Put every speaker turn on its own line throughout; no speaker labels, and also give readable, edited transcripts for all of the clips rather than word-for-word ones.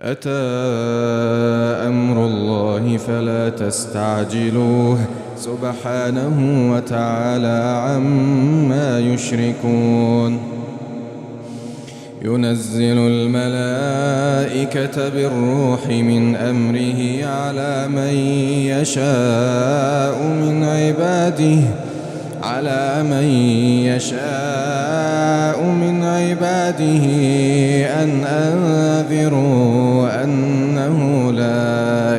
أتى أمر الله فلا تستعجلوه سبحانه وتعالى عما يشركون ينزل الملائكة بالروح من أمره على من يشاء من عباده أن أنذروا أنه لا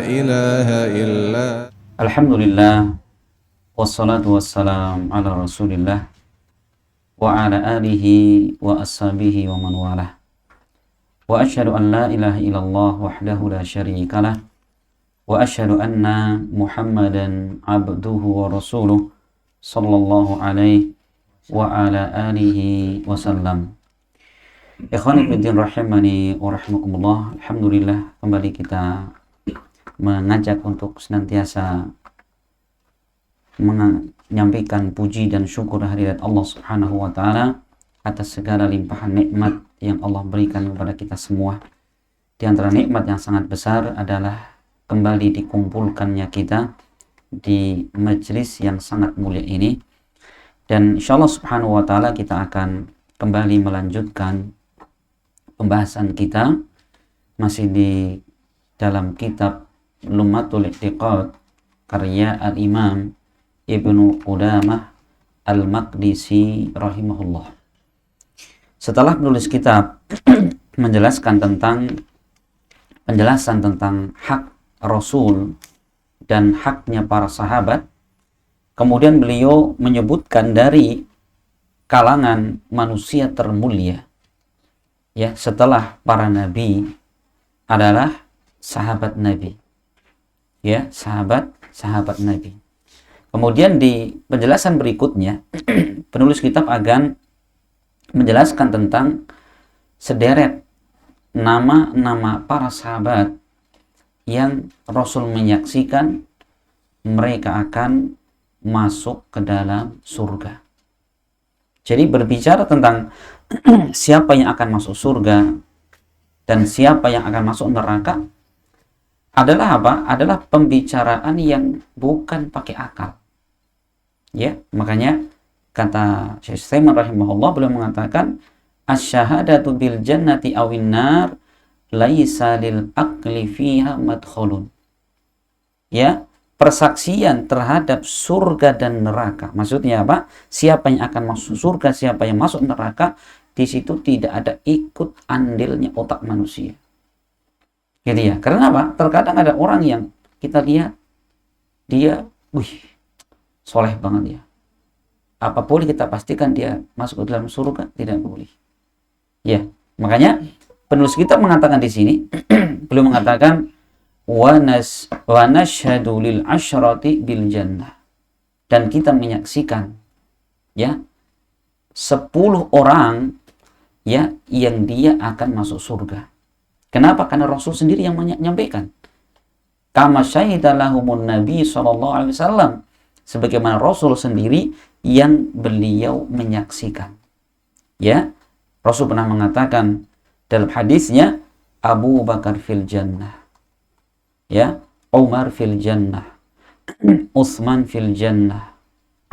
إله إلا.
Alhamdulillah, wassalatu wassalam ala rasulillah wa ala alihi wa ashabihi wa man walah. Wa asyhadu an la ilaha illallah wahdahu la syarikalah wa asyhadu anna Muhammadan abduhu wa rasuluh sallallahu alaihi wa ala alihi wasallam. Ikhwani fiddin rahimani wa rahimakumullah. Alhamdulillah, kembali kita mengajak untuk senantiasa menyampaikan puji dan syukur kehadirat Allah Subhanahu wa taala atas segala limpahan nikmat yang Allah berikan kepada kita semua. Di antara nikmat yang sangat besar adalah kembali dikumpulkannya kita di majelis yang sangat mulia ini, dan insyaallah Subhanahu wa taala kita akan kembali melanjutkan pembahasan kita masih di dalam kitab Lum'atul I'tiqad karya Al-Imam Ibnu Qudamah Al-Maqdisi rahimahullah. Setelah penulis kitab menjelaskan tentang penjelasan tentang hak Rasul dan haknya para sahabat, kemudian beliau menyebutkan dari kalangan manusia termulia, ya, setelah para nabi adalah sahabat Nabi, ya, sahabat Nabi. Kemudian di penjelasan berikutnya penulis kitab akan menjelaskan tentang sederet nama-nama para sahabat yang Rasul menyaksikan mereka akan masuk ke dalam surga. Jadi berbicara tentang siapa yang akan masuk surga dan siapa yang akan masuk neraka adalah apa? Adalah pembicaraan yang bukan pakai akal. Ya, makanya kata Syekh Utsaimin rahimahullah, beliau mengatakan asy-syahadatu bil jannati awin nar laisa lil aqli fiha madkhulun. Ya, persaksian terhadap surga dan neraka. Maksudnya apa? Siapa yang akan masuk surga, siapa yang masuk neraka, di situ tidak ada ikut andilnya otak manusia. Gitu ya. Karena apa? Terkadang ada orang yang kita lihat dia, soleh banget ya. Apa boleh kita pastikan dia masuk ke dalam surga? Tidak boleh. Ya, makanya penulis kitab mengatakan di sini, beliau mengatakan wa nashhadu lil asyrati bil jannah, dan kita menyaksikan ya 10 orang ya yang dia akan masuk surga. Kenapa? Karena Rasul sendiri yang menyampaikan. Kama syahida lahumun nabi sallallahu alaihi wasallam, sebagaimana Rasul sendiri yang beliau menyaksikan. Ya, Rasul pernah mengatakan dalam hadisnya, Abu Bakar fil jannah, ya, Umar fil jannah, Utsman fil jannah,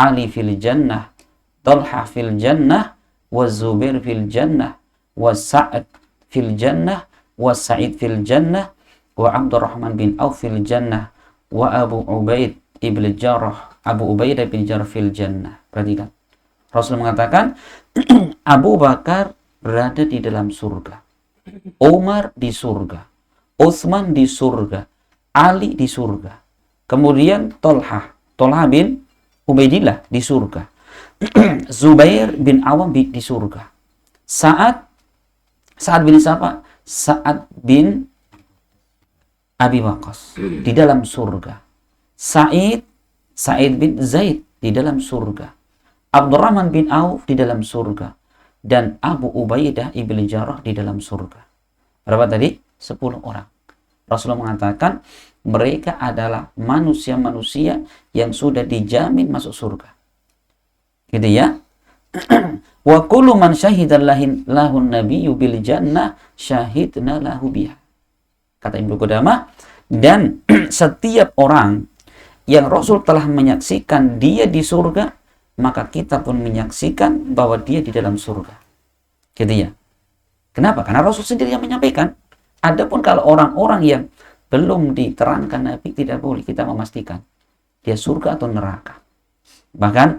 Ali fil jannah, Talha fil jannah, wa Zubair fil jannah, wa Sa'ad fil jannah, wa Sa'id fil jannah, wa Abdurrahman bin Auf fil jannah, wa Abu Ubaidah bin Jarrah fil jannah. Perhatikan, Rasul mengatakan Abu Bakar berada di dalam surga, Umar di surga, Utsman di surga, Ali di surga, kemudian Talha bin Ubaidillah di surga, Zubair bin Awam di surga, Sa'ad bin siapa? Sa'ad bin Abi Waqqas di dalam surga, Sa'id bin Zaid di dalam surga, Abdurrahman bin Auf di dalam surga, dan Abu Ubaidah ibn Jarrah di dalam surga. Berapa tadi? 10 orang. Rasulullah mengatakan mereka adalah manusia-manusia yang sudah dijamin masuk surga. Gitu ya. Wa kullu man syahida lahun nabiyyu bil jannah syahidna lahu biha. kata Ibnu Qudamah. Dan setiap orang yang Rasul telah menyaksikan dia di surga, maka kita pun menyaksikan bahwa dia di dalam surga. Gitu ya. Kenapa? Karena Rasul sendiri yang menyampaikan. Adapun kalau orang-orang yang belum diterangkan Nabi, tidak boleh kita memastikan dia surga atau neraka. Bahkan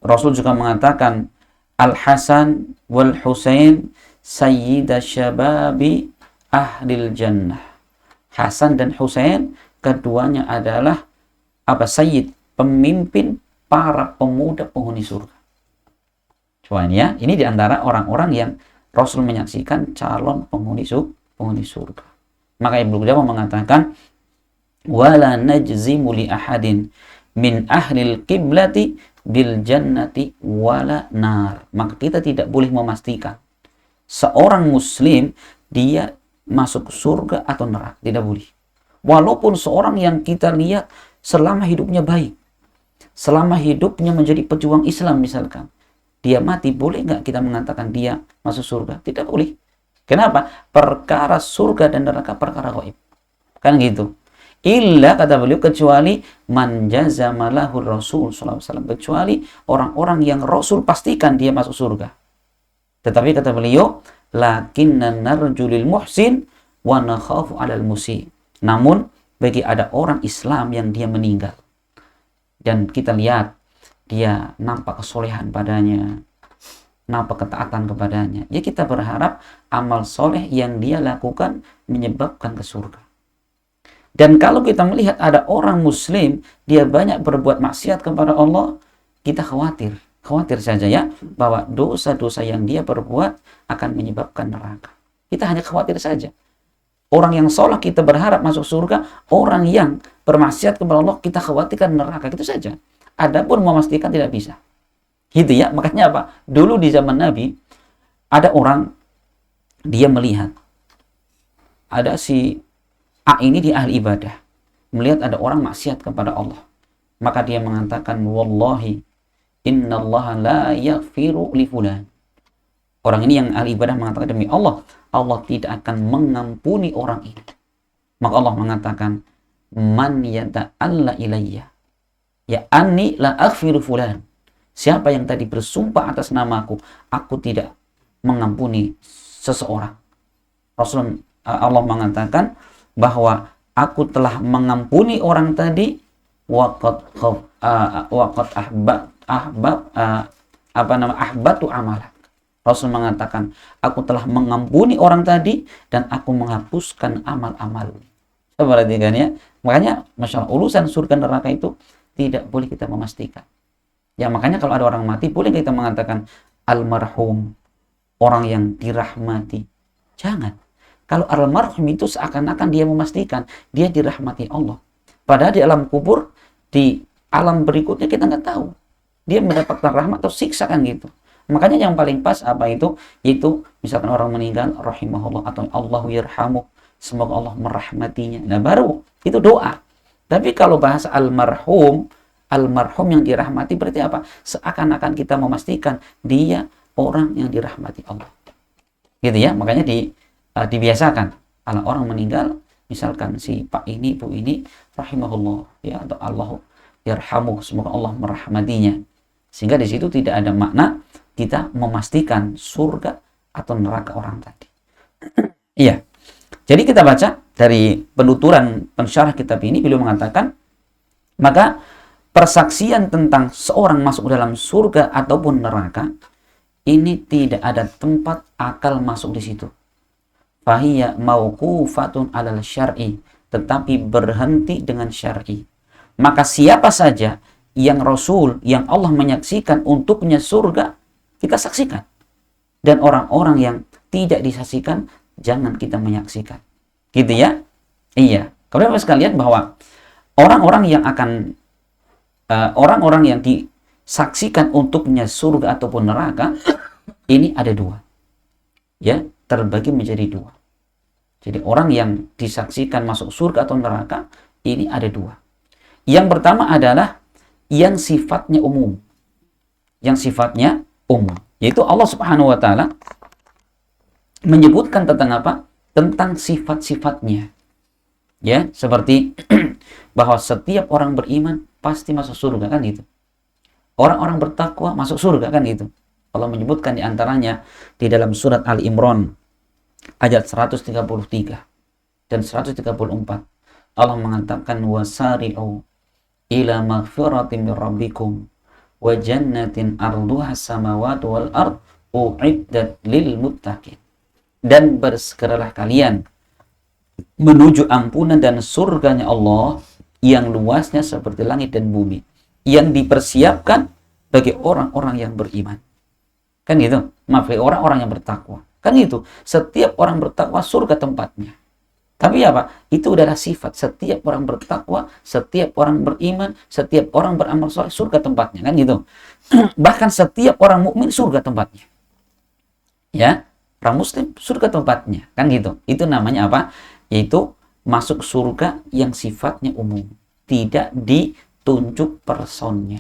Rasul juga mengatakan, Al-Hasan wal Husain sayyida syababi ahlil jannah. Hasan dan Husain keduanya adalah sayyid, pemimpin para pemuda penghuni surga. Cuman ya, ini diantara orang-orang yang Rasul menyaksikan calon penghuni surga. Maka Ibnu Qudamah mengatakan, wala najzimu li ahadin min ahlil qiblati bil jannati wala nar. Maka kita tidak boleh memastikan seorang muslim dia masuk surga atau neraka, tidak boleh. Walaupun seorang yang kita lihat selama hidupnya baik, selama hidupnya menjadi pejuang Islam misalkan, dia mati, boleh nggak kita mengatakan dia masuk surga? Tidak boleh. Kenapa? Perkara surga dan neraka perkara gaib. Kan gitu. Illa, kata beliau, kecuali man jazama lahu Rasul sallallahu alaihi wasallam, kecuali orang-orang yang Rasul pastikan dia masuk surga. Tetapi kata beliau, lakinna narju lil muhsin wa nakhafu 'alal musi. Namun bagi ada orang Islam yang dia meninggal dan kita lihat dia nampak kesolehan padanya, nampak ketaatan kepadanya, ya kita berharap amal soleh yang dia lakukan menyebabkan ke surga. Dan kalau kita melihat ada orang muslim dia banyak berbuat maksiat kepada Allah, kita khawatir saja ya bahwa dosa-dosa yang dia perbuat akan menyebabkan neraka. Kita hanya khawatir saja. Orang yang soleh kita berharap masuk surga, orang yang bermaksiat kepada Allah kita khawatirkan neraka, itu saja. Adapun memastikan tidak bisa. Gitu ya, makanya apa? Dulu di zaman Nabi ada orang dia melihat ada si A ini di ahli ibadah, melihat ada orang maksiat kepada Allah. Maka dia mengatakan, wallahi innallaha la yaghfiru li fulan. Orang ini yang ahli ibadah mengatakan, demi Allah, Allah tidak akan mengampuni orang ini. Maka Allah mengatakan, man yata'alla ilayya ya anni la aghfiru fulan. Siapa yang tadi bersumpah atas namaku, aku tidak mengampuni seseorang. Allah mengatakan bahwa aku telah mengampuni orang tadi waqad ahbatu amalak. Rasul mengatakan, aku telah mengampuni orang tadi dan aku menghapuskan amal-amal. Perhatikan ya. Makanya masalah urusan surga neraka itu tidak boleh kita memastikan. Ya makanya kalau ada orang mati, boleh kita mengatakan almarhum, orang yang dirahmati. Jangan. Kalau almarhum itu seakan-akan dia memastikan dia dirahmati Allah. Padahal di alam kubur, di alam berikutnya kita nggak tahu dia mendapatkan rahmat atau siksa kan gitu. Makanya yang paling pas apa itu? Yaitu misalkan orang meninggal, rahimahullah, atau Allahu yarhamu, semoga Allah merahmatinya. Nah baru itu doa. Tapi kalau bahasa almarhum yang dirahmati berarti apa? Seakan-akan kita memastikan dia orang yang dirahmati Allah. Gitu ya, makanya dibiasakan kalau orang meninggal, misalkan si Pak ini, Bu ini, rahimahullah, ya, atau Allahu yarhamu, semoga Allah merahmatinya. Sehingga di situ tidak ada makna kita memastikan surga atau neraka orang tadi. Iya. Jadi kita baca dari penuturan pensyarah kitab ini, beliau mengatakan, maka persaksian tentang seorang masuk dalam surga ataupun neraka ini tidak ada tempat akal masuk di situ. Fahiya mauqufatun 'alal syar'i, tetapi berhenti dengan syar'i. Maka siapa saja yang Rasul, yang Allah menyaksikan untuknya surga, kita saksikan. Dan orang-orang yang tidak disaksikan, jangan kita menyaksikan. Gitu ya? Iya. Kemudian Bapak sekalian bahwa orang-orang yang disaksikan untuknya surga ataupun neraka, ini ada dua. Ya, terbagi menjadi dua. Jadi orang yang disaksikan masuk surga atau neraka, ini ada dua. Yang pertama adalah yang sifatnya umum. Yang sifatnya umum. Yaitu Allah Subhanahu wa Ta'ala menyebutkan tentang apa? tentang sifat-sifatnya. Ya, seperti bahwa setiap orang beriman pasti masuk surga, kan gitu. Orang-orang bertakwa masuk surga, kan gitu. Allah menyebutkan di antaranya di dalam surat Ali Imran ayat 133 dan 134. Allah mengatakan wasari'u ila maghfiratin min rabbikum wa jannatin arduha samawati wal ard u'iddat lil muttaqin. Dan bersegeralah kalian menuju ampunan dan surganya Allah yang luasnya seperti langit dan bumi, yang dipersiapkan bagi orang-orang yang beriman. Kan gitu. Maaf, orang-orang yang bertakwa. Kan itu. Setiap orang bertakwa surga tempatnya. Tapi apa? Itu adalah sifat. Setiap orang bertakwa, setiap orang beriman, setiap orang beramal soleh, surga tempatnya. Kan gitu. Bahkan setiap orang mukmin surga tempatnya. Ya, orang muslim surga tempatnya. Kan gitu. Itu namanya apa? Yaitu masuk surga yang sifatnya umum, tidak ditunjuk personnya.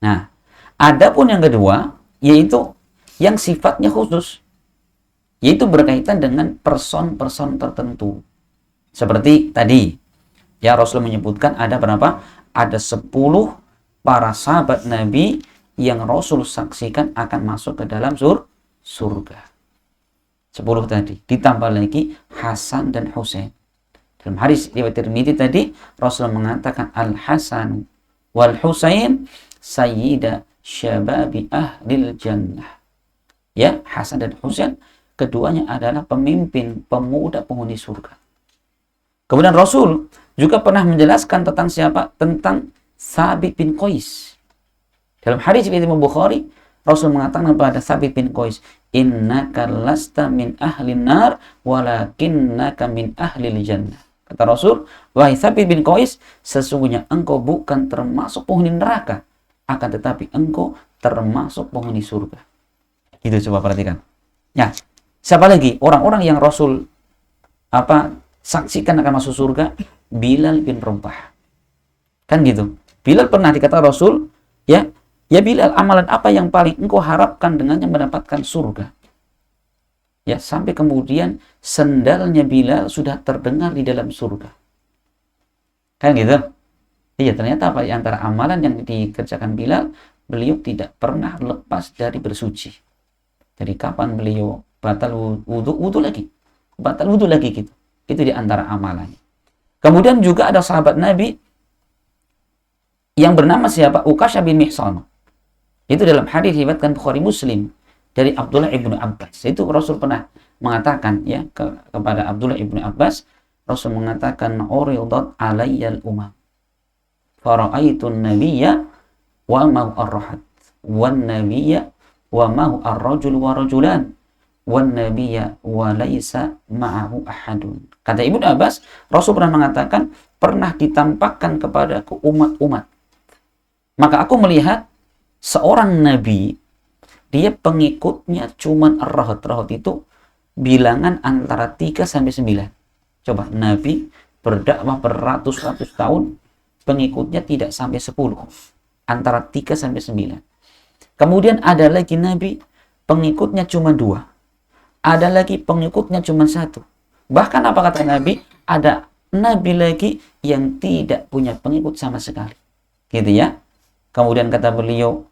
Nah, adapun yang kedua, yaitu yang sifatnya khusus, yaitu berkaitan dengan person-person tertentu. Seperti tadi, ya Rasul menyebutkan ada berapa? Ada 10 para sahabat Nabi yang Rasul saksikan akan masuk ke dalam surga. 10 tadi, ditambah lagi Hasan dan Husain. Dalam hadis riwayat Tirmidzi tadi, Rasul mengatakan Al-Hasan wal Husain sayyida syababi ahlil jannah. Ya, Hasan dan Husain keduanya adalah pemimpin pemuda penghuni surga. Kemudian Rasul juga pernah menjelaskan tentang siapa? Tentang Thabit bin Qais. Dalam hadis riwayat Imam Bukhari, Rasul mengatakan kepada Thabit bin Qais, innaka lasta min ahlin nar walakinnaka min ahlil jannah. Kata Rasul, wahai Thabit bin Qais, sesungguhnya engkau bukan termasuk penghuni neraka, akan tetapi engkau termasuk penghuni surga. Itu coba perhatikan. Ya, siapa lagi orang-orang yang Rasul saksikan akan masuk surga? Bilal bin Rabah. Kan gitu. Bilal pernah dikata Rasul, ya Bilal, amalan apa yang paling engkau harapkan dengannya mendapatkan surga? Ya, sampai kemudian sendalnya Bilal sudah terdengar di dalam surga. Kan gitu. Iya, ternyata apa? Antara amalan yang dikerjakan Bilal, beliau tidak pernah lepas dari bersuci. Dari kapan beliau batal wudu lagi. Batal wudu lagi gitu. Itu di antara amalannya. Kemudian juga ada sahabat Nabi yang bernama siapa? Uqasyah bin Mihsan. Itu dalam hadis diriwayatkan Bukhari Muslim dari Abdullah ibnu Abbas. Itu Rasul pernah mengatakan ya kepada Abdullah ibnu Abbas, Rasul mengatakan uridat alayyal umam fara'aitun nabiyya wa ma'u ar-rahat wan nabiyya wa ma'u ar-rajul wa rajulan wan nabiyya wa laisa ma'ahu ahadun. Kata Ibnu Abbas, Rasul pernah mengatakan, pernah ditampakkan kepadaku umat-umat, maka aku melihat seorang nabi, dia pengikutnya cuman ar-rahat. Rahat itu bilangan antara 3 sampai 9. Coba, nabi berdakwah beratus-ratus tahun, pengikutnya tidak sampai 10. Antara 3 sampai 9. Kemudian ada lagi nabi, pengikutnya cuma 2. Ada lagi pengikutnya cuma 1. Bahkan apa kata Nabi? Ada nabi lagi yang tidak punya pengikut sama sekali. Gitu ya. Kemudian kata beliau,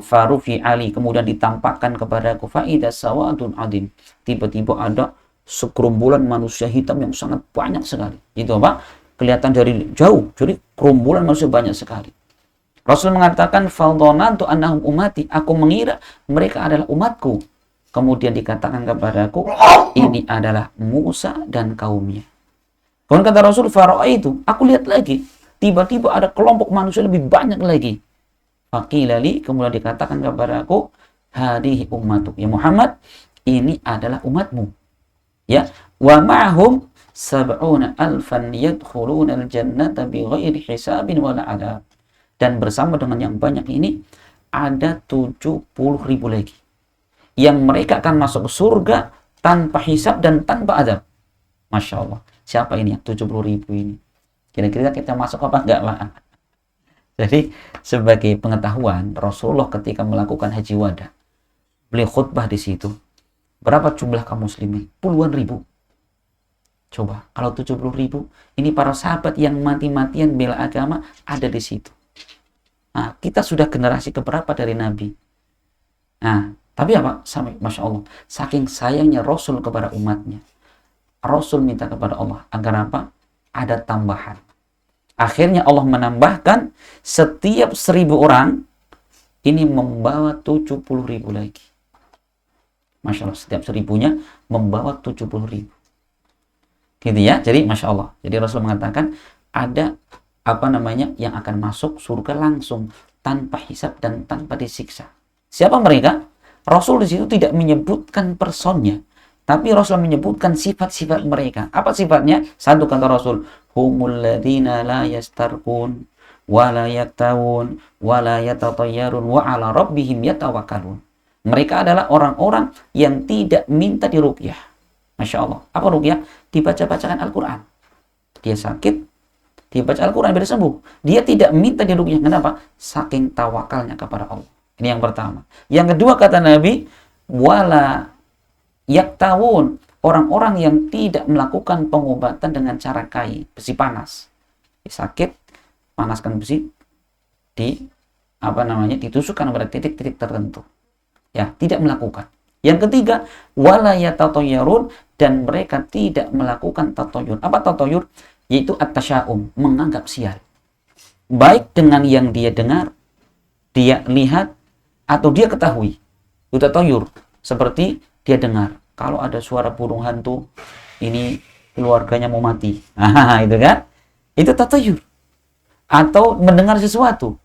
Farufi Ali, kemudian ditampakkan kepadaku faida sawadun adim. Tiba-tiba ada sekerumbulan manusia hitam yang sangat banyak sekali. Itu apa? Kelihatan dari jauh. Jadi kerumbulan manusia banyak sekali. Rasul mengatakan, fadhanantu annahum ummati, aku mengira mereka adalah umatku. Kemudian dikatakan kepadaku, ini adalah Musa dan kaumnya. Kemudian kata Rasul, fara'aitu, aku lihat lagi, tiba-tiba ada kelompok manusia lebih banyak lagi. Faqilali, kemudian dikatakan kepadaku, hadihi ummatuk, ya Muhammad, ini adalah umatmu. Ya, wa ma'hum sab'una alfan yadkhuluna al-jannata bighairi hisabin wala adab. Dan bersama dengan yang banyak ini ada 70.000 lagi yang mereka akan masuk surga tanpa hisab dan tanpa adab. Masya Allah. Siapa ini yang 70.000 ini? Kira-kira kita masuk apa enggak, Pak? Jadi sebagai pengetahuan, Rasulullah ketika melakukan haji wada, beliau khutbah di situ. Berapa jumlah kaum muslimin? Puluhan ribu. Coba, kalau 70.000, ini para sahabat yang mati-matian bela agama ada di situ. Nah, kita sudah generasi keberapa dari Nabi? Nah, tapi apa? Sampai, Masya Allah, saking sayangnya Rasul kepada umatnya, Rasul minta kepada Allah agar apa? Ada tambahan. Akhirnya Allah menambahkan setiap 1.000 orang ini membawa 70.000 lagi. Masya Allah, setiap 1.000-nya membawa 70.000. Gitu ya. Jadi Masya Allah. Jadi Rasul mengatakan ada yang akan masuk surga langsung tanpa hisab dan tanpa disiksa. Siapa mereka? Rasul di situ tidak menyebutkan personnya, tapi Rasul menyebutkan sifat-sifat mereka. Apa sifatnya? Satu kata Rasul, humul ladzina la yastarqun wa la yaktawun wa la yatatayyarun wa ala rabbihim yatawakkalun. Mereka adalah orang-orang yang tidak minta diruqyah. Masya Allah. Apa ruqyah? Dibaca-bacakan Al-Quran. Dia sakit, dia baca Al-Quran biar sembuh. Dia tidak minta diruqyah. Kenapa? Saking tawakalnya kepada Allah. Ini yang pertama. Yang kedua kata Nabi, wala yaktawun, orang-orang yang tidak melakukan pengobatan dengan cara kai, besi panas. Dia sakit, panaskan besi, ditusukkan pada titik-titik tertentu. Ya, tidak melakukan. Yang ketiga, wala yatatayyarun, dan mereka tidak melakukan tatoyur. Apa tatoyur? Yaitu at-tasya'um, menganggap sial. Baik dengan yang dia dengar, dia lihat, atau dia ketahui. Itu tatoyur. Seperti dia dengar, kalau ada suara burung hantu, ini keluarganya mau mati. Nah, itu kan? Itu tatoyur. Atau mendengar sesuatu.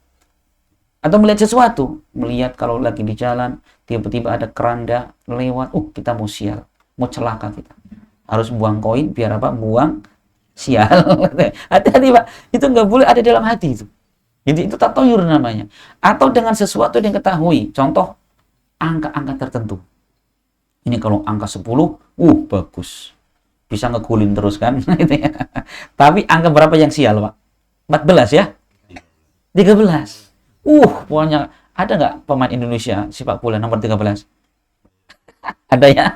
Atau melihat sesuatu. Melihat kalau lagi di jalan, tiba-tiba ada keranda lewat, kita mau sial. Mau celaka kita. Harus buang koin, biar apa? Buang sial. Hati-hati Pak. Itu nggak boleh ada dalam hati itu. Jadi itu tatoyur namanya. Atau dengan sesuatu yang ketahui. Contoh, angka-angka tertentu. Ini kalau angka 10, bagus. Bisa ngegulin terus kan. Tapi angka berapa yang sial Pak? 14 ya? 13. Pokoknya ada nggak pemain Indonesia sepak bola nomor 13? Ada ya?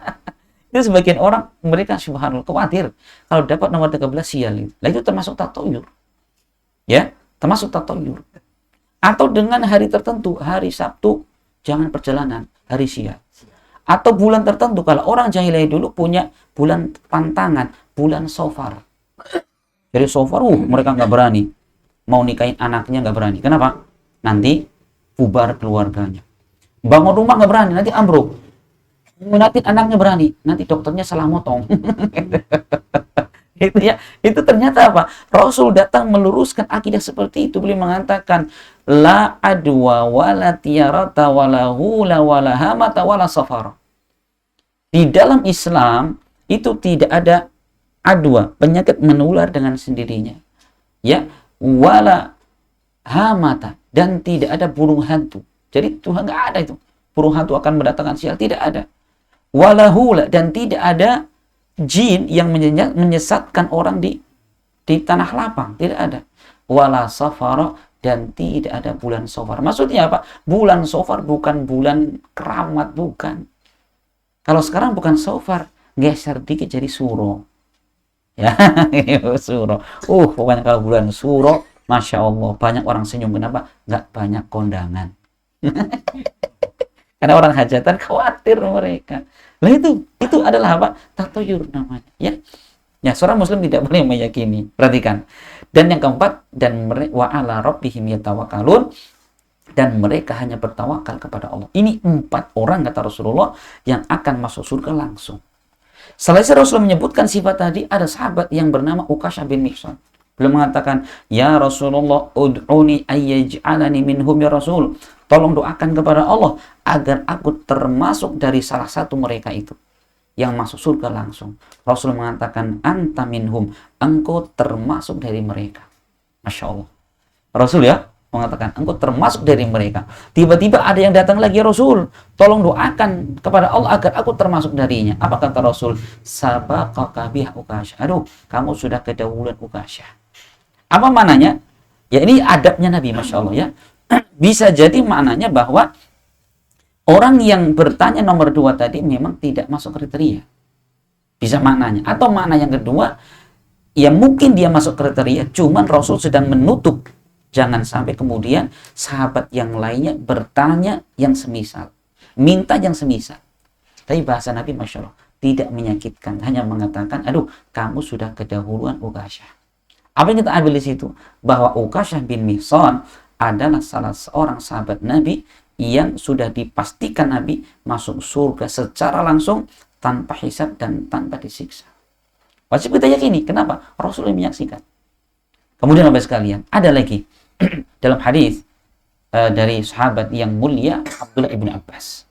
Itu sebagian orang, mereka subhanallah khawatir kalau dapat nomor 13 sial. Nah, itu termasuk tatoyur. Ya, termasuk tatoyur. Atau dengan hari tertentu, hari Sabtu jangan perjalanan, hari sial. Atau bulan tertentu, kalau orang jahiliyah dulu punya bulan pantangan, bulan Safar. Jadi Safar, mereka nggak berani. Mau nikahin anaknya nggak berani. Kenapa? Nanti bubar keluarganya. Bangun rumah nggak berani, nanti ambruk. Nanti anaknya berani, nanti dokternya salah motong. Itu ya, itu ternyata apa? Rasul datang meluruskan akidah seperti itu. Beliau mengatakan, la adwa wala tiyarata wala hula wala hamata wala safara. Di dalam Islam itu tidak ada adwa, penyakit menular dengan sendirinya. Ya, wala hamata, dan tidak ada burung hantu. Jadi Tuhan nggak ada itu. Burung hantu akan mendatangkan sial, tidak ada. Walahula, dan tidak ada jin yang menyesatkan orang di tanah lapang, tidak ada. Wala safara, dan tidak ada bulan Safar. Maksudnya apa? Bulan Safar bukan bulan keramat, bukan. Kalau sekarang bukan Safar, geser dikit jadi Suro. Ya, Suro. Pokoknya kalau bulan Suro, Masya Allah, banyak orang senyum. Kenapa? Nggak banyak kondangan. Karena orang hajatan khawatir mereka. Nah itu adalah apa? Tatoyur namanya. Ya, seorang muslim tidak boleh meyakini. Perhatikan. Dan yang keempat, dan wa ala rabbihim yatawakkalun, dan mereka hanya bertawakal kepada Allah. Ini 4 orang kata Rasulullah yang akan masuk surga langsung. Selesai Rasul menyebutkan sifat tadi, ada sahabat yang bernama Uqashah bin Mihsan. Beliau mengatakan, ya Rasulullah, ud'uni ayyaj'alani minhum ya Rasul. Tolong doakan kepada Allah agar aku termasuk dari salah satu mereka itu yang masuk surga langsung. Rasul mengatakan, anta minhum, engkau termasuk dari mereka. Masya Allah. Rasul ya mengatakan, engkau termasuk dari mereka. Tiba-tiba ada yang datang lagi, ya Rasul, tolong doakan kepada Allah agar aku termasuk darinya. Apa kata Rasul? Sabaqaka biha Uqashah. Aduh, kamu sudah kedahuluan Uqashah. Apa maknanya? Ya ini adabnya Nabi, Masya Allah ya. Bisa jadi maknanya bahwa orang yang bertanya nomor 2 tadi memang tidak masuk kriteria. Bisa maknanya. Atau makna yang kedua, ya mungkin dia masuk kriteria, cuman Rasul sedang menutup. Jangan sampai kemudian sahabat yang lainnya bertanya yang semisal. Minta yang semisal. Tapi bahasa Nabi, Masya Allah, tidak menyakitkan. Hanya mengatakan, aduh, kamu sudah kedahuluan Uqasyah. Apa yang kita ambil di situ? Bahwa Uqasyah bin Mihsan adalah salah seorang sahabat Nabi yang sudah dipastikan Nabi masuk surga secara langsung tanpa hisab dan tanpa disiksa. Wajib kita yakini. Kenapa? Rasul yang menyaksikan. Kemudian Bapak sekalian, ada lagi dalam hadis dari sahabat yang mulia Abdullah ibn Abbas.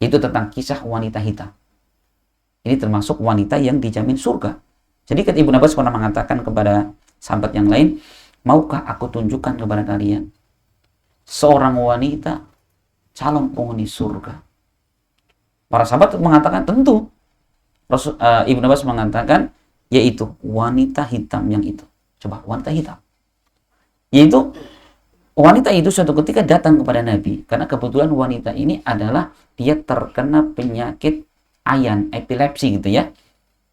Itu tentang kisah wanita hitam. Ini termasuk wanita yang dijamin surga. Jadi ketika Ibnu Abbas pernah mengatakan kepada sahabat yang lain, maukah aku tunjukkan kepada kalian seorang wanita calon penghuni surga? Para sahabat mengatakan tentu. Ibnu Abbas mengatakan yaitu wanita hitam yang itu. Coba, wanita hitam. Yaitu wanita itu suatu ketika datang kepada Nabi, karena kebetulan wanita ini adalah dia terkena penyakit ayan, epilepsi gitu ya.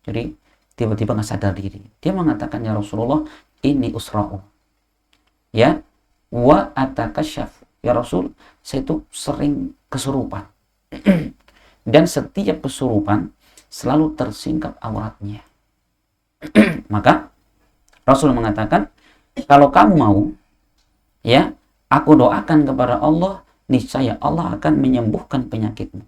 Jadi tiba-tiba nggak sadar diri. Dia mengatakan, ya Rasulullah, ini usra'u. Ya, wa atakasyaf. Ya Rasul, saya itu sering kesurupan. Dan setiap kesurupan selalu tersingkap auratnya. Maka Rasul mengatakan, kalau kamu mau, ya, aku doakan kepada Allah, niscaya Allah akan menyembuhkan penyakitmu.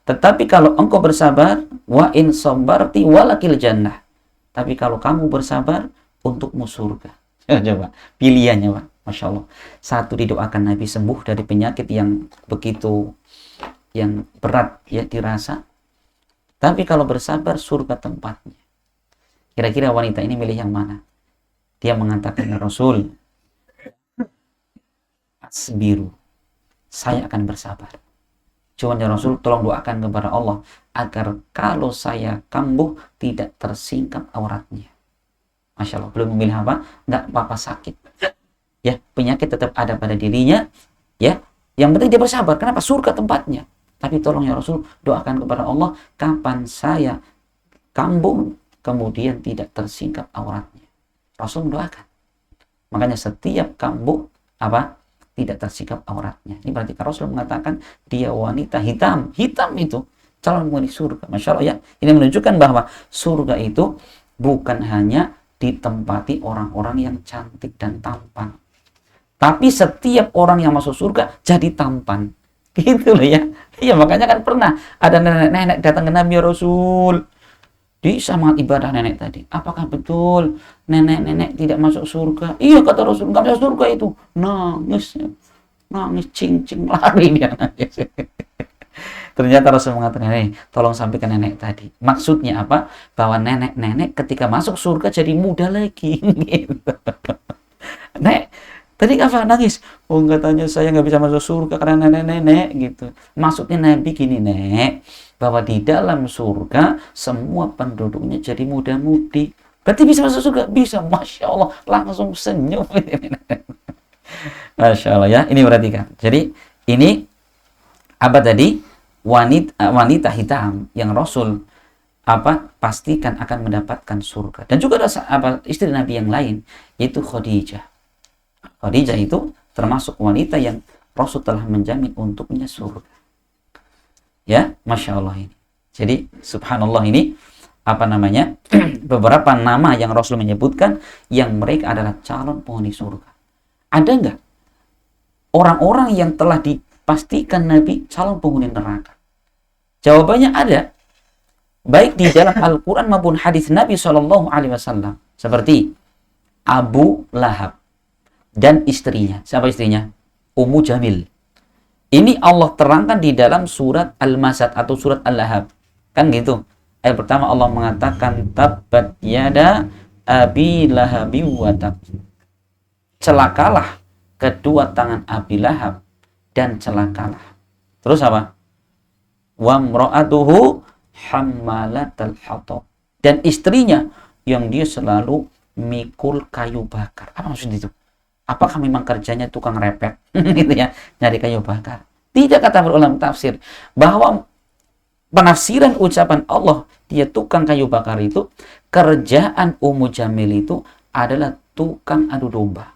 Tetapi kalau engkau bersabar, wa in sabarti walakil jannah. Tapi kalau kamu bersabar, untukmu surga. Coba, pilihannya, Pak. Masya Allah. Satu, didoakan Nabi sembuh dari penyakit yang begitu yang berat ya dirasa. Tapi kalau bersabar, surga tempatnya. Kira-kira wanita ini milih yang mana? Dia mengatakan, ya Rasul, asbiru, saya akan bersabar. Cuman ya Rasul, tolong doakan kepada Allah agar kalau saya kambuh tidak tersingkap auratnya. Masya Allah, belum memilih apa? Nggak apa-apa sakit. Ya, penyakit tetap ada pada dirinya. Ya, yang penting dia bersabar. Kenapa? Surga tempatnya. Tapi tolong ya Rasul, doakan kepada Allah kapan saya kambuh kemudian tidak tersingkap auratnya. Rasul mendoakan. Makanya setiap kambuh apa? Tidak tersingkap auratnya. Ini berarti Rasul mengatakan dia wanita hitam. Hitam itu calon penghuni surga. Masya Allah ya. Ini menunjukkan bahwa surga itu bukan hanya ditempati orang-orang yang cantik dan tampan. Tapi setiap orang yang masuk surga jadi tampan. Gitu loh ya. Iya, makanya kan pernah ada nenek-nenek datang ke Nabi, ya Rasul. Di semangat ibadah nenek tadi. Apakah betul nenek-nenek tidak masuk surga? Iya, kata Rasul, nggak masuk surga itu. Nangis, cing-cing, lari dia nangis. Ternyata Rasul mengatakan, tolong sampaikan nenek tadi. Maksudnya apa? Bahwa nenek-nenek ketika masuk surga jadi muda lagi. Gitu. Nek, tadi apa nangis? Oh, katanya saya nggak bisa masuk surga karena nenek-nenek gitu. Maksudnya Nabi gini, Nek, bahwa di dalam surga semua penduduknya jadi muda-mudi. Berarti bisa masuk surga? Bisa. Masya Allah, langsung senyum. Masya Allah ya, ini perhatikan. Jadi ini apa tadi? Wanita hitam yang Rasul pastikan akan mendapatkan surga. Dan juga ada istri Nabi yang lain, yaitu Khadijah. Khadijah itu termasuk wanita yang Rasul telah menjamin untuknya surga. Ya, Masya Allah ini. Jadi, subhanallah ini, beberapa nama yang Rasul menyebutkan yang mereka adalah calon penghuni surga. Ada nggak orang-orang yang telah dipastikan Nabi calon penghuni neraka? Jawabannya ada. Baik di dalam Al-Quran maupun hadis Nabi SAW. Seperti Abu Lahab dan istrinya. Siapa istrinya? Ummu Jamil. Ini Allah terangkan di dalam surat Al-Masad atau surat Al-Lahab. Kan gitu. Ayat pertama Allah mengatakan tabbat yada abi lahabi wa tab. Celakalah kedua tangan Abi Lahab dan celakalah. Terus apa? Wa mra'atuhu hammalatal hatab. Dan istrinya yang dia selalu mikul kayu bakar. Apa maksud itu? Apakah memang kerjanya tukang repet gitu ya, nyari kayu bakar? Tidak, kata para ulama tafsir, bahwa penafsiran ucapan Allah, dia tukang kayu bakar itu, kerjaan Ummu Jamil itu adalah tukang adu domba.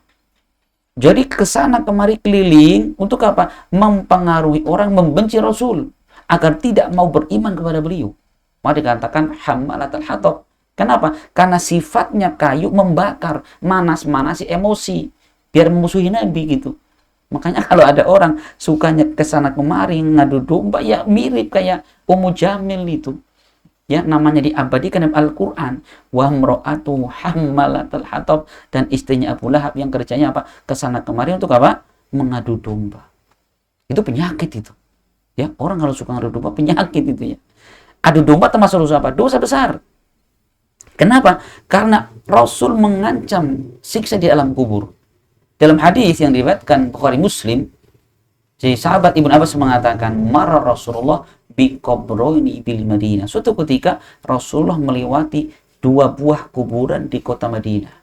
Jadi kesana kemari keliling untuk apa? Mempengaruhi orang membenci Rasul agar tidak mau beriman kepada beliau. Maka dikatakan hammalatul hatab. Kenapa? Karena sifatnya kayu membakar, manas-manasi emosi, biar memusuhi Nabi gitu. Makanya kalau ada orang sukanya kesana kemari ngadu domba, ya mirip kayak Ummu Jamil itu. Ya, namanya diabadikan dalam Al-Quran. Wa mro'atu hammalatul hatab, dan istrinya Abu Lahab yang kerjanya apa? Kesana kemari untuk apa? Mengadu domba. Itu penyakit itu. Ya, orang kalau suka ngadu domba penyakit itu ya. Adu domba termasuk dosa apa? Dosa besar. Kenapa? Karena Rasul mengancam siksa di alam kubur. Dalam hadis yang diriwayatkan Bukhari Muslim, si sahabat Ibnu Abbas mengatakan, marra Rasulullah bi qabraini bil Madinah. Suatu ketika Rasulullah melewati 2 buah kuburan di kota Madinah.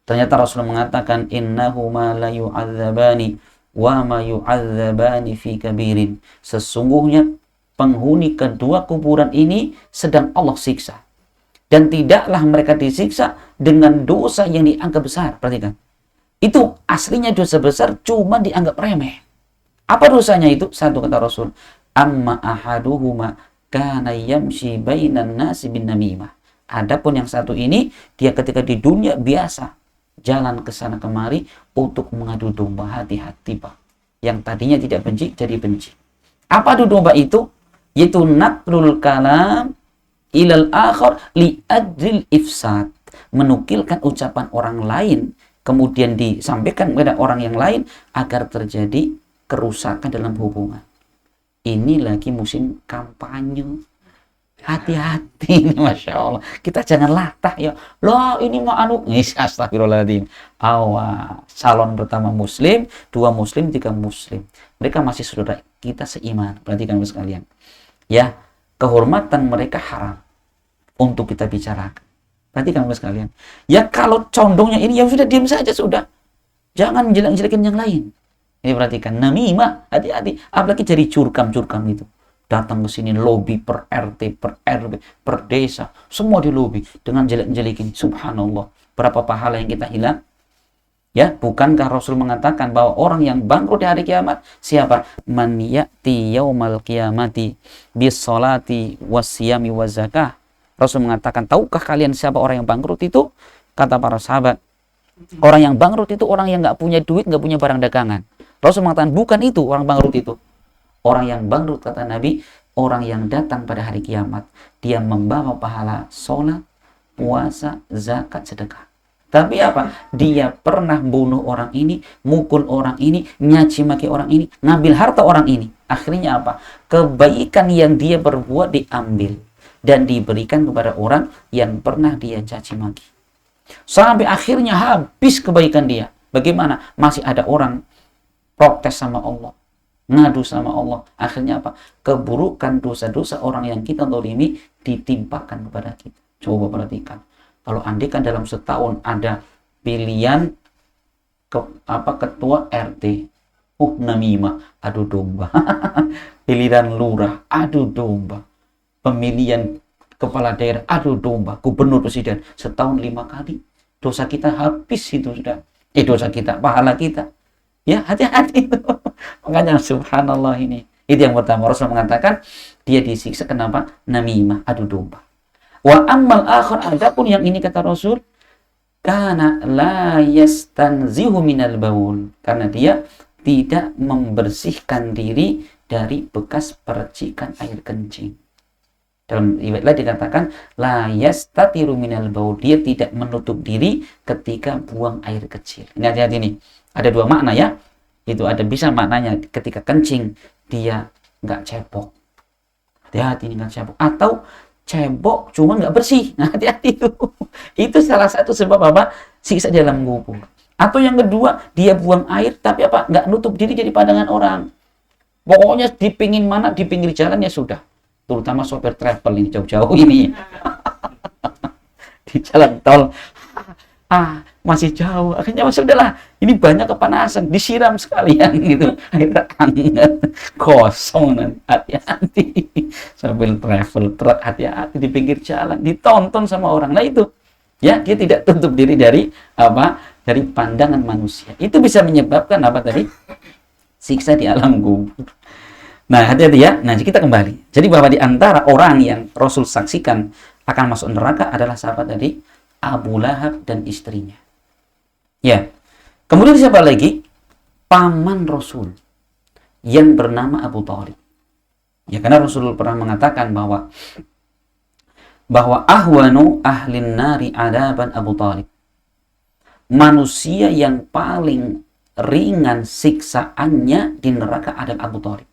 Ternyata Rasulullah mengatakan, innahuma la yu'adzabani wa ma yu'adzabani fi kabirin. Sesungguhnya penghuni kedua kuburan ini sedang Allah siksa, dan tidaklah mereka disiksa dengan dosa yang dianggap besar. Perhatikan, itu aslinya dosa besar, cuma dianggap remeh. Apa dosanya itu? Satu, kata Rasul, amma ahaduhuma kana yamshi bainan nasi bin namimah. Adapun yang satu ini, dia ketika di dunia biasa jalan ke sana kemari untuk mengadu domba. Hati-hati, Pak. Yang tadinya tidak benci jadi benci. Apa adu domba itu? Yaitu naqlul kalam ilal akhar li ajril ifsad. Menukilkan ucapan orang lain kemudian disampaikan kepada orang yang lain agar terjadi kerusakan dalam hubungan. Ini lagi musim kampanye. Hati-hati ini, Masya Allah. Kita jangan latah ya. Loh, ini mau astagfirullahaladzim. Awas, calon pertama muslim, 2 muslim, 3 muslim. Mereka masih saudara kita seiman. Perhatikan sekalian. Ya, kehormatan mereka haram untuk kita bicarakan. Perhatikan sekalian. Ya, kalau condongnya ini, ya sudah, diam saja sudah. Jangan jelek-jelekin yang lain. Ini perhatikan, namimah, hati-hati. Apalagi jadi curkam-curkam itu. Datang ke sini lobby per RT, per RW, per desa. Semua di lobby dengan jelek-jelekin. Subhanallah. Berapa pahala yang kita hilang? Ya, bukankah Rasul mengatakan bahwa orang yang bangkrut di hari kiamat siapa? Man ya'ti yaumal qiyamati bis salati wasyami wazakah. Rasul mengatakan, tahukah kalian siapa orang yang bangkrut itu? Kata para sahabat, orang yang bangkrut itu orang yang nggak punya duit, nggak punya barang dagangan. Rasul mengatakan, bukan itu orang bangkrut itu. Orang yang bangkrut, kata Nabi, orang yang datang pada hari kiamat, dia membawa pahala sholat, puasa, zakat, sedekah. Tapi apa? Dia pernah bunuh orang ini, mukul orang ini, nyaci maki orang ini, ngambil harta orang ini. Akhirnya apa? Kebaikan yang dia berbuat diambil dan diberikan kepada orang yang pernah dia caci maki. Sampai akhirnya habis kebaikan dia. Bagaimana? Masih ada orang protes sama Allah, ngadu sama Allah. Akhirnya apa? Keburukan dosa-dosa orang yang kita zalimi ditimpakan kepada kita. Coba perhatikan. Kalau andikan dalam setahun ada pilihan ketua RT, namimah, adu domba. Pilihan lurah, adu domba. Pemilihan kepala daerah, adu domba. Gubernur, presiden, setahun 5 kali. Dosa kita habis itu sudah. Dosa kita, pahala kita. Ya, hati-hati itu. Makanya subhanallah ini. Itu yang pertama. Rasul mengatakan dia disiksa kenapa? Namimah, adu domba. Wa ammal akhir, adapun yang ini kata Rasul, kana la yastanzihu minal baul, karena dia tidak membersihkan diri dari bekas percikan air kencing. Dalam riwayat lain dikatakan la yastatiru minal baul, dia tidak menutup diri ketika buang air kecil. Ini hati-hati nih. Ada 2 makna ya. Itu ada bisa maknanya ketika kencing dia nggak cebok. Hati-hati nih, nggak cebok. Atau cebok cuma nggak bersih. Nah, hati-hati itu. Itu salah satu sebab apa? Siksa di dalam kubur. Atau yang kedua, dia buang air tapi apa? Nggak nutup diri jadi pandangan orang. Pokoknya di pingin mana, di pinggir jalan ya sudah. Terutama sopir travel ini jauh-jauh ini. Di jalan tol. masih jauh. Akhirnya sudahlah, ini banyak kepanasan, disiram sekalian gitu. Akhirnya hangat, kosong, nanti hati-hati. Sambil travel truck, hati-hati di pinggir jalan, ditonton sama orang. Nah itu, ya, dia tidak tutup diri dari apa? Dari pandangan manusia. Itu bisa menyebabkan apa tadi? Siksa di alam kubur. Nah, hati-hati ya. Nah, kita kembali. Jadi bahwa di antara orang yang Rasul saksikan akan masuk neraka adalah sahabat tadi, Abu Lahab dan istrinya. Ya. Kemudian siapa lagi? Paman Rasul yang bernama Abu Thalib. Ya, karena Rasul pernah mengatakan bahwa ahwanu ahlin nari adaban Abu Thalib. Manusia yang paling ringan siksaannya di neraka adalah Abu Thalib.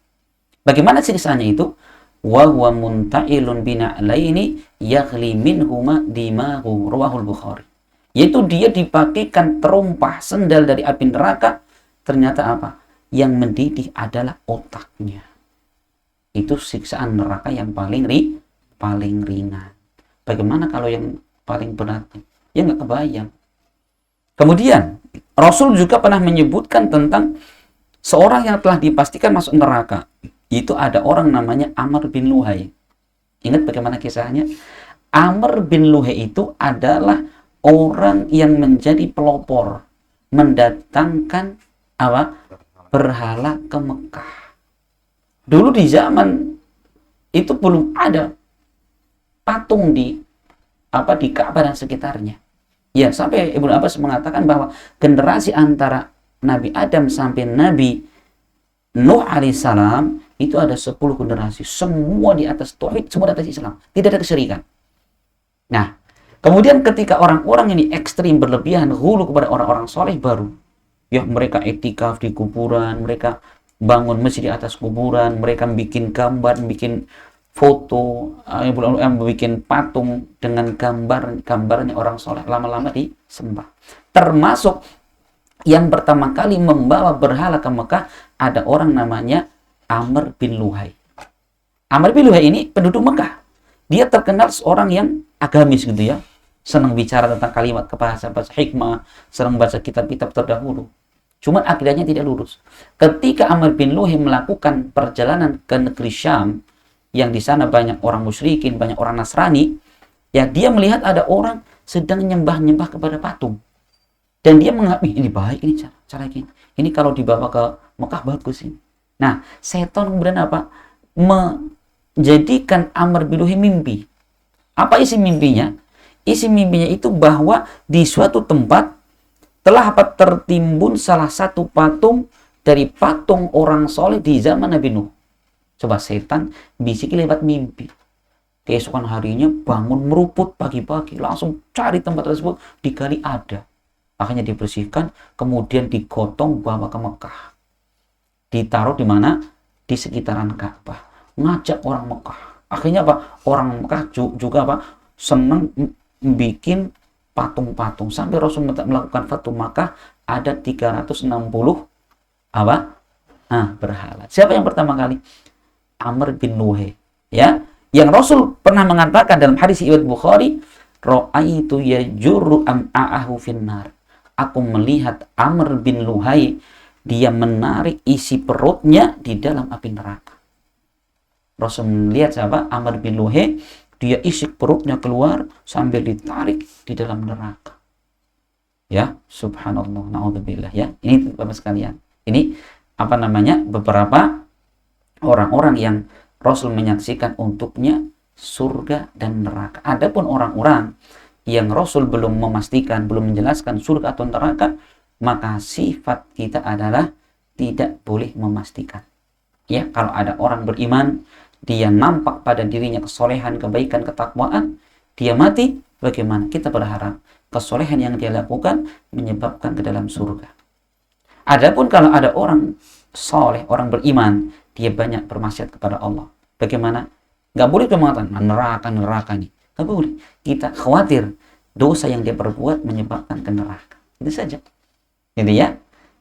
Bagaimana siksaannya itu? Wa huwa munta'ilun bina'laini yaghli minhuma dimahu, rawahul Bukhari. Yaitu dia dipakaikan terumpah sendal dari api neraka, ternyata apa? Yang mendidih adalah otaknya. Itu siksaan neraka yang paling ringan. Bagaimana kalau yang paling berat? Ya nggak kebayang. Kemudian Rasul juga pernah menyebutkan tentang seorang yang telah dipastikan masuk neraka. Itu ada orang namanya Amr bin Luhai. Ingat bagaimana kisahnya? Amr bin Luhai itu adalah orang yang menjadi pelopor, mendatangkan apa? Berhala ke Mekah. Dulu di zaman itu belum ada patung di Ka'bah dan sekitarnya. Ya, sampai Ibnu Abbas mengatakan bahwa generasi antara Nabi Adam sampai Nabi Nuh alaihissalam itu ada 10 generasi, semua di atas tauhid, semua di atas Islam, tidak ada kesyirikan. Nah, kemudian ketika orang-orang ini ekstrim berlebihan, hulu kepada orang-orang soleh baru, ya mereka etikaf di kuburan, mereka bangun masjid di atas kuburan, mereka bikin gambar, bikin foto, bikin patung dengan gambarnya orang soleh, lama-lama disembah. Termasuk yang pertama kali membawa berhala ke Mekah ada orang namanya Amr bin Luhai. Amr bin Luhai ini penduduk Mekah. Dia terkenal seorang yang agamis gitu ya. Senang bicara tentang kalimat bahasa hikmah, senang baca kitab-kitab terdahulu. Cuman akidahnya tidak lurus. Ketika Amr bin Luhai melakukan perjalanan ke negeri Syam, yang di sana banyak orang musyrikin, banyak orang Nasrani, ya dia melihat ada orang sedang nyembah-nyembah kepada patung. Dan dia menganggap, ini baik ini cara gini. Ini kalau dibawa ke Mekah bagus ini. Nah, setan kemudian apa? Menjadikan Amr bin Luhai mimpi. Apa isi mimpinya? Isi mimpinya itu bahwa di suatu tempat telah tertimbun salah satu patung dari patung orang soleh di zaman Nabi Nuh. Coba setan bisiki lewat mimpi. Keesokan harinya bangun meruput pagi-pagi, langsung cari tempat tersebut, digali ada. Akhirnya dibersihkan, kemudian digotong bawa ke Mekah. Ditaruh di mana? Di sekitaran Ka'bah. Ngajak orang Mekah. Akhirnya apa? Orang Mekah juga apa? Senang bikin patung-patung. Sampai Rasul melakukan Fatu Makkah ada 360 apa? Berhala. Siapa yang pertama kali? Amr bin Luhai. Ya, yang Rasul pernah mengatakan dalam hadis riwayat Bukhari, ra'aitu yajurru am'a'ahu finnar. Aku melihat Amr bin Luhai, dia menarik isi perutnya di dalam api neraka. Rasul melihat siapa? Amr bin Luhai, dia isi perutnya keluar sambil ditarik di dalam neraka. Ya, subhanallah, na'udzubillah ya. Ini Bapak sekalian. Ini beberapa orang-orang yang Rasul menyaksikan untuknya surga dan neraka. Adapun orang-orang yang Rasul belum memastikan, belum menjelaskan surga atau neraka, maka sifat kita adalah tidak boleh memastikan. Ya, kalau ada orang beriman, dia nampak pada dirinya kesolehan, kebaikan, ketakwaan, dia mati, bagaimana? Kita berharap kesolehan yang dia lakukan menyebabkan ke dalam surga. Adapun kalau ada orang soleh, orang beriman, dia banyak bermaksiat kepada Allah, bagaimana? Gak boleh kita mengatakan neraka nih. Gak boleh. Kita khawatir dosa yang dia perbuat menyebabkan ke neraka. Itu saja. Jadi ya,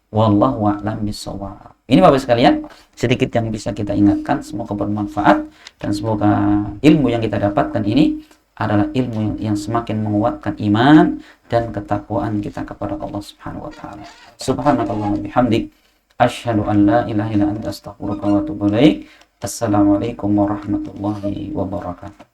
wallahu a'lam bishawab. Ini Bapak sekalian, sedikit yang bisa kita ingatkan, semoga bermanfaat dan semoga ilmu yang kita dapatkan ini adalah ilmu yang semakin menguatkan iman dan ketakwaan kita kepada Allah Subhanahu wa taala. Subhanakallahumma bihamdik asyhadu an la ilaha illa anta astaghfiruka wa atubu ilaik. Assalamualaikum warahmatullahi wabarakatuh.